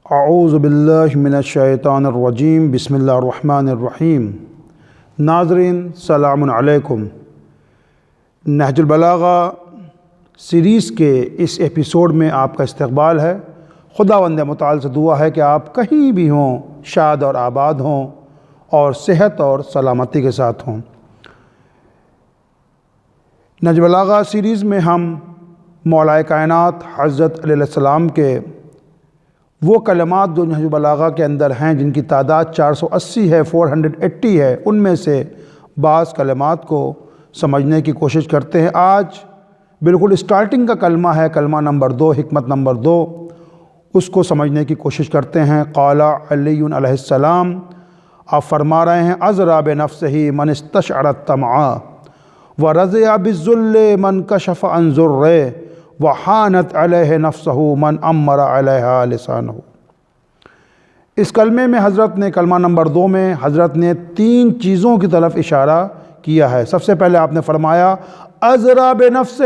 اعوذ باللہ من الشیطان الرجیم، بسم اللہ الرحمن الرحیم۔ ناظرین سلام علیکم۔ نہج البلاغہ سیریز کے اس ایپیسوڈ میں آپ کا استقبال ہے۔ خداوند متعال سے دعا ہے کہ آپ کہیں بھی ہوں، شاد اور آباد ہوں اور صحت اور سلامتی کے ساتھ ہوں۔ نہج البلاغہ سیریز میں ہم مولا کائنات حضرت علیہ السلام کے وہ کلمات جو نہج البلاغہ کے اندر ہیں، جن کی تعداد 480 ہے، 480 ہے، ان میں سے بعض کلمات کو سمجھنے کی کوشش کرتے ہیں۔ آج بالکل اسٹارٹنگ کا کلمہ ہے، کلمہ نمبر 2، حکمت نمبر 2، اس کو سمجھنے کی کوشش کرتے ہیں۔ قال علی علیہ السلام، آپ فرما رہے ہیں، ازرا بنفسہ من استشعر الطمع ورضی بالذل من کشف عن ذرہ وحانت علیہ نفسہ من امر علیہ لسانہ۔ اس کلمے میں حضرت نے، کلمہ نمبر 2 میں حضرت نے 3 چیزوں کی طرف اشارہ کیا ہے۔ سب سے پہلے آپ نے فرمایا ازرا بنفسہ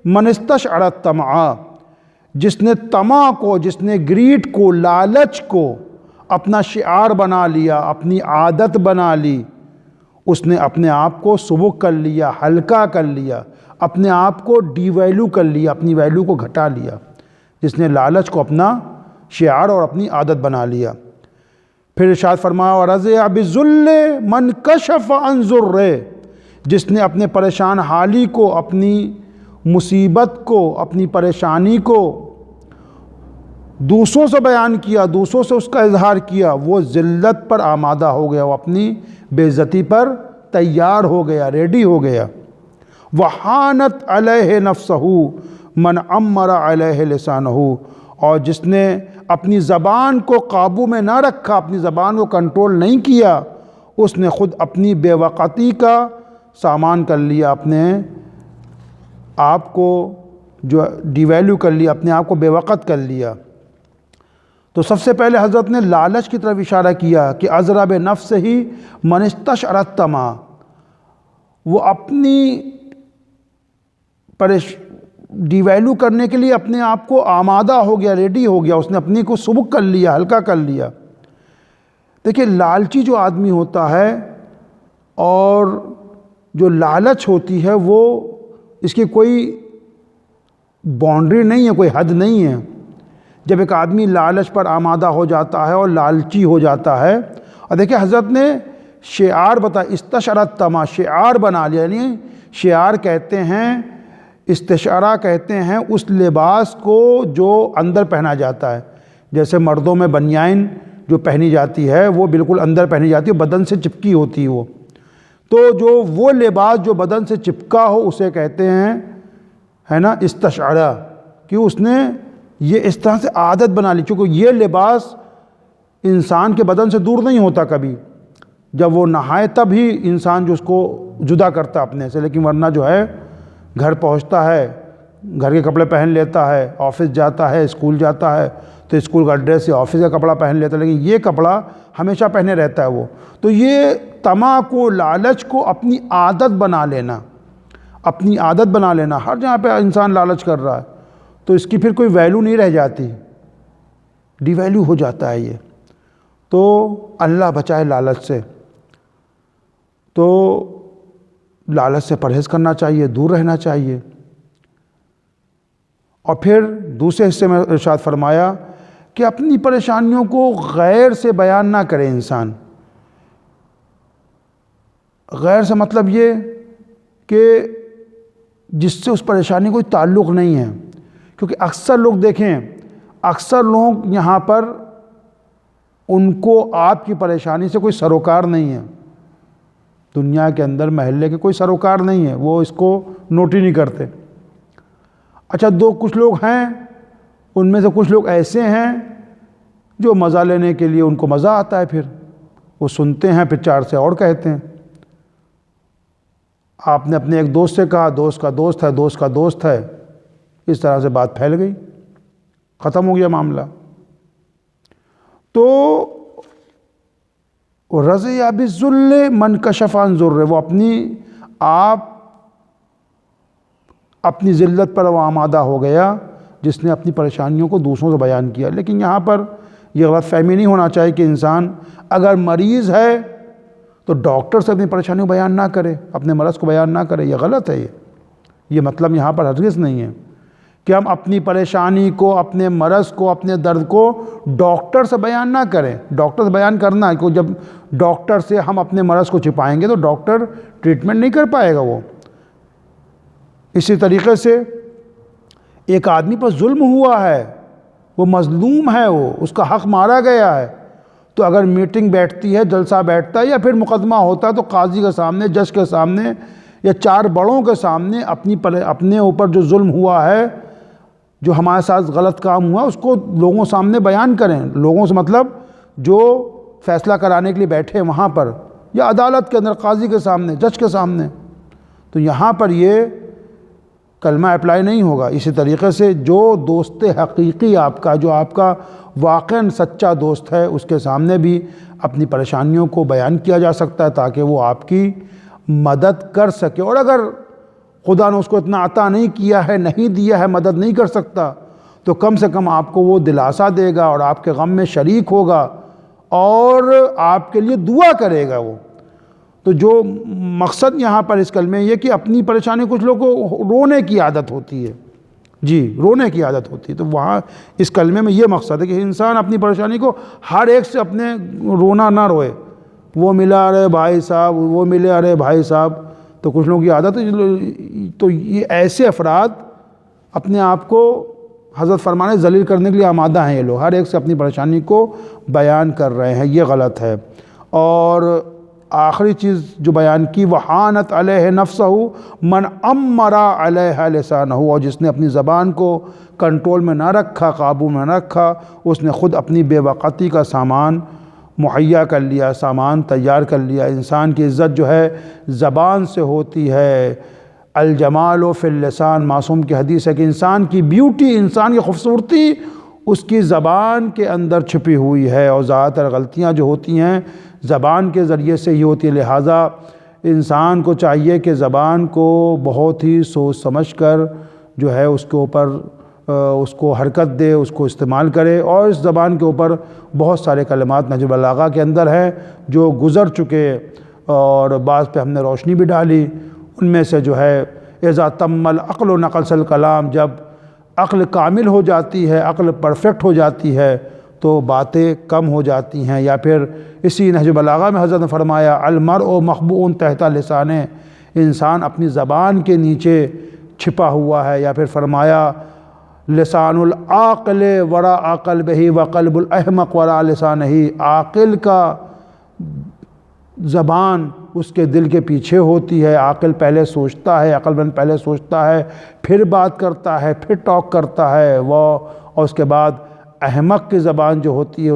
من استشعر الطمع، جس نے طمع کو، جس نے گریڈ کو، لالچ کو اپنا شعار بنا لیا، اپنی عادت بنا لی، اس نے اپنے آپ کو سبک کر لیا، ہلکا کر لیا، اپنے آپ کو ڈی ویلیو کر لیا، اپنی ویلیو کو گھٹا لیا، جس نے لالچ کو اپنا شعار اور اپنی عادت بنا لیا۔ پھر ارشاد فرمایا وَرَضِیَ بِالذُّلِّ مَنْ كَشَفَ عَنْ ذُرِّهِ، جس نے اپنے پریشان حالی کو، اپنی مصیبت کو، اپنی پریشانی کو دوسروں سے بیان کیا، دوسروں سے اس کا اظہار کیا، وہ ذلت پر آمادہ ہو گیا، وہ اپنی بے عزتی پر تیار ہو گیا، ریڈی ہو گیا۔ وحانت علیہ نفسہ من امر علیہ لسانہ، اور جس نے اپنی زبان کو قابو میں نہ رکھا، اپنی زبان کو کنٹرول نہیں کیا، اس نے خود اپنی بے وقتی کا سامان کر لیا، اپنے آپ کو جو ڈی ویلیو کر لیا، اپنے آپ کو بے وقت کر لیا۔ تو سب سے پہلے حضرت نے لالچ کی طرف اشارہ کیا کہ ازرا بنفسہ من استشعر الطمع، وہ اپنی ڈی ویلیو کرنے کے لیے اپنے آپ کو آمادہ ہو گیا، ریڈی ہو گیا، اس نے اپنی کو سبک کر لیا، ہلکا کر لیا۔ دیکھیں، لالچی جو آدمی ہوتا ہے اور جو لالچ ہوتی ہے، وہ اس کی کوئی باؤنڈری نہیں ہے، کوئی حد نہیں ہے۔ جب ایک آدمی لالچ پر آمادہ ہو جاتا ہے اور لالچی ہو جاتا ہے، اور دیکھیں حضرت نے شعار استشعر الطمع، شعار بنا لیا، یعنی شعار کہتے ہیں، استشارہ کہتے ہیں اس لباس کو جو اندر پہنا جاتا ہے۔ جیسے مردوں میں بنیان جو پہنی جاتی ہے، وہ بالکل اندر پہنی جاتی ہے، بدن سے چپکی ہوتی ہے وہ، تو جو وہ لباس جو بدن سے چپکا ہو اسے کہتے ہیں، ہے نا، استشارہ، کہ اس نے یہ اس طرح سے عادت بنا لی، چونکہ یہ لباس انسان کے بدن سے دور نہیں ہوتا کبھی، جب وہ نہائے تب ہی انسان جو اس کو جدا کرتا اپنے سے، لیکن ورنہ جو ہے گھر پہنچتا ہے، گھر کے کپڑے پہن لیتا ہے، آفس جاتا ہے، اسکول جاتا ہے تو اسکول کا ڈریس یا آفس کا کپڑا پہن لیتا ہے، لیکن یہ کپڑا ہمیشہ پہنے رہتا ہے وہ۔ تو یہ طمع کو، لالچ کو اپنی عادت بنا لینا، اپنی عادت بنا لینا، ہر جہاں پہ انسان لالچ کر رہا ہے تو اس کی پھر کوئی ویلیو نہیں رہ جاتی، ڈی ویلیو ہو جاتا ہے یہ۔ تو اللہ بچائے لالچ سے، تو لالچ سے پرہیز کرنا چاہیے، دور رہنا چاہیے۔ اور پھر دوسرے حصے میں ارشاد فرمایا کہ اپنی پریشانیوں کو غیر سے بیان نہ کرے انسان۔ غیر سے مطلب یہ کہ جس سے اس پریشانی کوئی تعلق نہیں ہے، کیونکہ اکثر لوگ دیکھیں، اکثر لوگ یہاں پر ان کو آپ کی پریشانی سے کوئی سروکار نہیں ہے، دنیا کے اندر محلے کے کوئی سروکار نہیں ہے، وہ اس کو نوٹ ہی نہیں کرتے۔ اچھا، کچھ لوگ ہیں، ان میں سے کچھ لوگ ایسے ہیں جو مزہ لینے کے لیے ان کو مزہ آتا ہے، پھر وہ سنتے ہیں، پھر 4 سے اور کہتے ہیں۔ آپ نے اپنے ایک دوست سے کہا، دوست کا دوست ہے، دوست کا دوست ہے، اس طرح سے بات پھیل گئی، ختم ہو گیا معاملہ۔ تو رضی بالذل من کشف عن ذرہ، وہ اپنی ذلت پر وہ آمادہ ہو گیا جس نے اپنی پریشانیوں کو دوسروں سے بیان کیا۔ لیکن یہاں پر یہ غلط فہمی نہیں ہونا چاہیے کہ انسان اگر مریض ہے تو ڈاکٹر سے اپنی پریشانیوں کو بیان نہ کرے، اپنے مرض کو بیان نہ کرے، یہ غلط ہے۔ یہ مطلب یہاں پر ہرگز نہیں ہے کہ ہم اپنی پریشانی کو، اپنے مرض کو، اپنے درد کو ڈاکٹر سے بیان نہ کریں۔ ڈاکٹر سے بیان کرنا ہے کہ جب ڈاکٹر سے ہم اپنے مرض کو چھپائیں گے تو ڈاکٹر ٹریٹمنٹ نہیں کر پائے گا وہ۔ اسی طریقے سے ایک آدمی پر ظلم ہوا ہے، وہ مظلوم ہے، وہ اس کا حق مارا گیا ہے، تو اگر میٹنگ بیٹھتی ہے، جلسہ بیٹھتا ہے یا پھر مقدمہ ہوتا ہے تو قاضی کے سامنے، جج کے سامنے یا 4 بڑوں کے سامنے اپنے اوپر جو ظلم ہوا ہے، جو ہمارے ساتھ غلط کام ہوا اس کو لوگوں سامنے بیان کریں۔ لوگوں سے مطلب جو فیصلہ کرانے کے لیے بیٹھے ہیں وہاں پر، یا عدالت کے اندر، قاضی کے سامنے، جج کے سامنے۔ تو یہاں پر یہ کلمہ اپلائی نہیں ہوگا۔ اسی طریقے سے جو دوست حقیقی آپ کا، جو آپ کا واقعاً سچا دوست ہے، اس کے سامنے بھی اپنی پریشانیوں کو بیان کیا جا سکتا ہے تاکہ وہ آپ کی مدد کر سکے۔ اور اگر خدا نے اس کو اتنا عطا نہیں کیا ہے، نہیں دیا ہے، مدد نہیں کر سکتا، تو کم سے کم آپ کو وہ دلاسا دے گا اور آپ کے غم میں شریک ہوگا اور آپ کے لیے دعا کرے گا وہ۔ تو جو مقصد یہاں پر اس کلمے یہ کہ اپنی پریشانی، کچھ لوگوں کو رونے کی عادت ہوتی ہے، جی رونے کی عادت ہوتی ہے، تو وہاں اس کلمے میں یہ مقصد ہے کہ انسان اپنی پریشانی کو ہر ایک سے اپنے رونا نہ روئے۔ وہ ملا ارے بھائی صاحب، وہ ملے ارے بھائی صاحب، تو کچھ لوگوں کی عادت ہے۔ تو یہ ایسے افراد اپنے آپ کو حضرت فرمانے ذلیل کرنے کے لیے آمادہ ہیں۔ یہ لوگ ہر ایک سے اپنی پریشانی کو بیان کر رہے ہیں، یہ غلط ہے۔ اور آخری چیز جو بیان کی، وحانت علیہ نفسہ من امر علیہ لسانہ، اور جس نے اپنی زبان کو کنٹرول میں نہ رکھا، قابو میں نہ رکھا، اس نے خود اپنی بے وقتی کا سامان مہیا کر لیا، سامان تیار کر لیا۔ انسان کی عزت جو ہے زبان سے ہوتی ہے۔ الجمال فی اللسان، معصوم کی حدیث ہے کہ انسان کی بیوٹی، انسان کی خوبصورتی اس کی زبان کے اندر چھپی ہوئی ہے، اور زیادہ تر غلطیاں جو ہوتی ہیں زبان کے ذریعے سے ہی ہوتی ہے۔ لہٰذا انسان کو چاہیے کہ زبان کو بہت ہی سوچ سمجھ کر جو ہے اس کے اوپر اس کو حرکت دے، اس کو استعمال کرے۔ اور اس زبان کے اوپر بہت سارے کلمات نہج البلاغہ کے اندر ہیں جو گزر چکے، اور بعض پہ ہم نے روشنی بھی ڈالی۔ ان میں سے جو ہے اذا تم العقل و نقص الکلام، جب عقل کامل ہو جاتی ہے، عقل پرفیکٹ ہو جاتی ہے تو باتیں کم ہو جاتی ہیں۔ یا پھر اسی نہج البلاغہ میں حضرت نے فرمایا المرء مخبوء تحت لسانہ، انسان اپنی زبان کے نیچے چھپا ہوا ہے۔ یا پھر فرمایا لسان العاقل وراء قلبہ وقلب الاحمق وراء لسانہ، عاقل کا زبان اس کے دل کے پیچھے ہوتی ہے۔ عاقل پہلے سوچتا ہے، عقل مند پہلے سوچتا ہے، پھر بات کرتا ہے، پھر ٹاک کرتا ہے وہ، اور اس کے بعد احمق کی زبان جو ہوتی ہے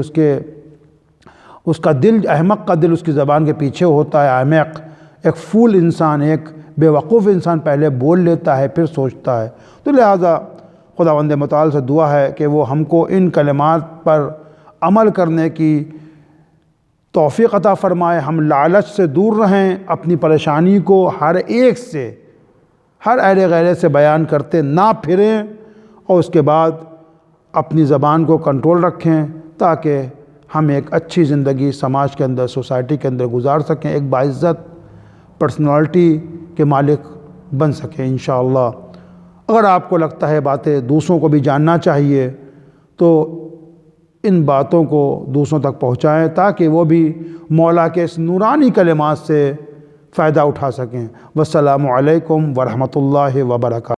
اس کا دل، احمق کا دل اس کی زبان کے پیچھے ہوتا ہے۔ احمق ایک فول انسان، ایک بے وقوف انسان پہلے بول لیتا ہے پھر سوچتا ہے۔ تو لہٰذا خداوند متعال سے دعا ہے کہ وہ ہم کو ان کلمات پر عمل کرنے کی توفیق عطا فرمائے، ہم لالچ سے دور رہیں، اپنی پریشانی کو ہر ایک سے، ہر اہل غیرے سے بیان کرتے نہ پھریں، اور اس کے بعد اپنی زبان کو کنٹرول رکھیں تاکہ ہم ایک اچھی زندگی سماج کے اندر، سوسائٹی کے اندر گزار سکیں، ایک باعزت پرسنالٹی کے مالک بن سکیں انشاءاللہ۔ اگر آپ کو لگتا ہے باتیں دوسروں کو بھی جاننا چاہیے تو ان باتوں کو دوسروں تک پہنچائیں تاکہ وہ بھی مولا کے اس نورانی کلمات سے فائدہ اٹھا سکیں۔ والسلام علیکم ورحمۃ اللہ وبرکاتہ۔